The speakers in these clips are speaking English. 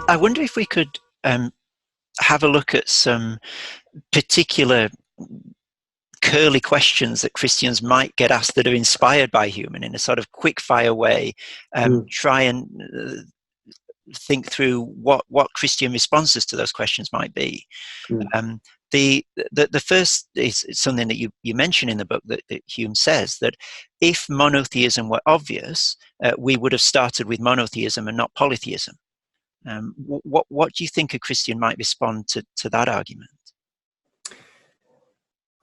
I wonder if we could have a look at some particular curly questions that Christians might get asked that are inspired by Hume, in a sort of quick fire way. Try and think through what Christian responses to those questions might be. The first is something that you mention in the book, that Hume says that if monotheism were obvious, we would have started with monotheism and not polytheism. What do you think a Christian might respond to that argument?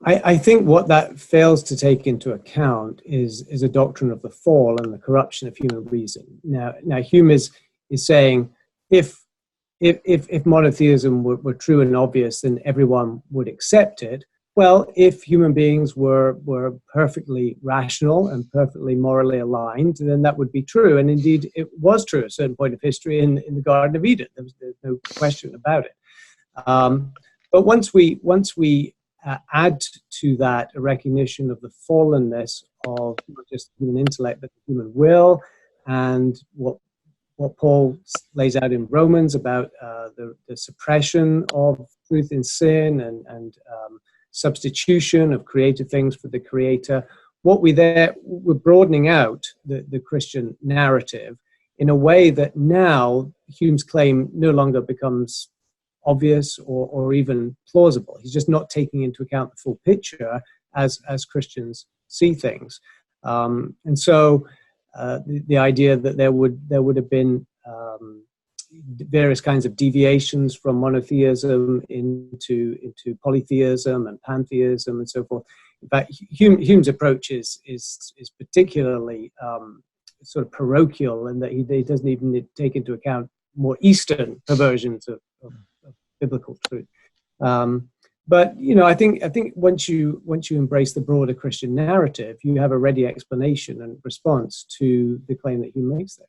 I think what that fails to take into account is a doctrine of the fall and the corruption of human reason. Now Hume is saying if monotheism were true and obvious, then everyone would accept it. Well, if human beings were perfectly rational and perfectly morally aligned, then that would be true. And indeed, it was true at a certain point of history in the Garden of Eden. There's no question about it. But once we add to that a recognition of the fallenness of not just human intellect, but the human will, and what Paul lays out in Romans about the suppression of truth in sin and substitution of created things for the Creator, we're broadening out the Christian narrative in a way that now Hume's claim no longer becomes obvious or even plausible. He's just not taking into account the full picture as Christians see things. And so the idea that there would have been various kinds of deviations from monotheism into polytheism and pantheism and so forth. In fact, Hume's approach is particularly sort of parochial, in that he doesn't even take into account more Eastern perversions of biblical truth. But I think once you embrace the broader Christian narrative, you have a ready explanation and response to the claim that Hume makes there.